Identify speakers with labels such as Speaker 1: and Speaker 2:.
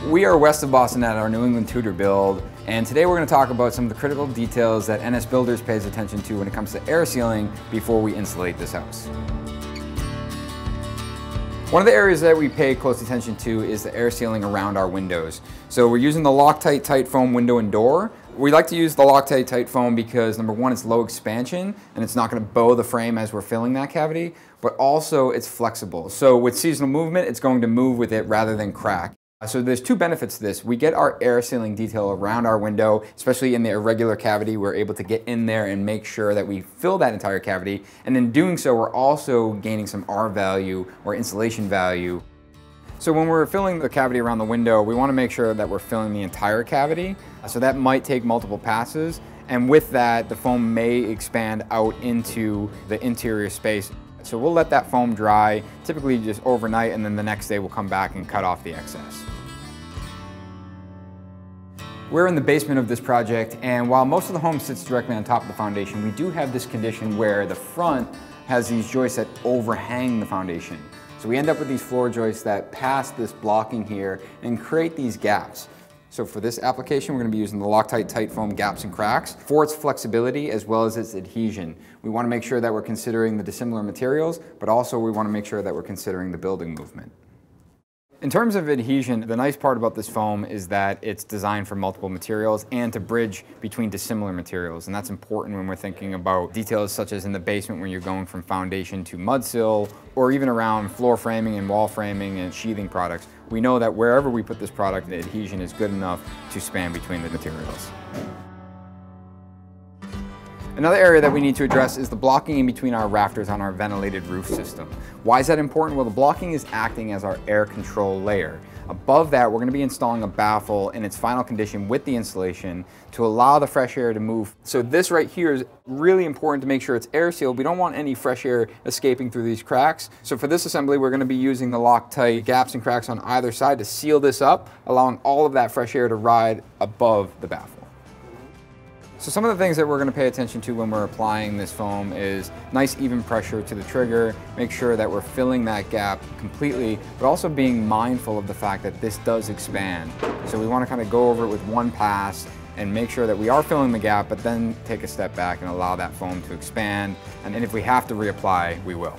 Speaker 1: We are west of Boston at our New England Tudor build, and today we're going to talk about some of the critical details that NS Builders pays attention to when it comes to air sealing before we insulate this house. One of the areas that we pay close attention to is the air sealing around our windows. So we're using the Loctite Tite Foam window and door. We like to use the Loctite Tite Foam because number one, it's low expansion and it's not going to bow the frame as we're filling that cavity, but also it's flexible. So with seasonal movement, it's going to move with it rather than crack. So there's two benefits to this. We get our air sealing detail around our window, especially in the irregular cavity. We're able to get in there and make sure that we fill that entire cavity. And in doing so, we're also gaining some R value or insulation value. So when we're filling the cavity around the window, we want to make sure that we're filling the entire cavity. So that might take multiple passes. And with that, the foam may expand out into the interior space. So we'll let that foam dry, typically just overnight, and then the next day we'll come back and cut off the excess. We're in the basement of this project, and while most of the home sits directly on top of the foundation, we do have this condition where the front has these joists that overhang the foundation. So we end up with these floor joists that pass this blocking here and create these gaps. So for this application, we're going to be using the Loctite Tite Foam gaps and cracks for its flexibility as well as its adhesion. We want to make sure that we're considering the dissimilar materials, but also we want to make sure that we're considering the building movement. In terms of adhesion, the nice part about this foam is that it's designed for multiple materials and to bridge between dissimilar materials. And that's important when we're thinking about details such as in the basement when you're going from foundation to mud sill, or even around floor framing and wall framing and sheathing products. We know that wherever we put this product, the adhesion is good enough to span between the materials. Another area that we need to address is the blocking in between our rafters on our ventilated roof system. Why is that important? Well, the blocking is acting as our air control layer. Above that, we're going to be installing a baffle in its final condition with the insulation to allow the fresh air to move. So this right here is really important to make sure it's air sealed. We don't want any fresh air escaping through these cracks. So for this assembly, we're going to be using the Loctite gaps and cracks on either side to seal this up, allowing all of that fresh air to ride above the baffle. So some of the things that we're going to pay attention to when we're applying this foam is nice even pressure to the trigger, make sure that we're filling that gap completely, but also being mindful of the fact that this does expand. So we want to kind of go over it with one pass and make sure that we are filling the gap, but then take a step back and allow that foam to expand. And if we have to reapply, we will.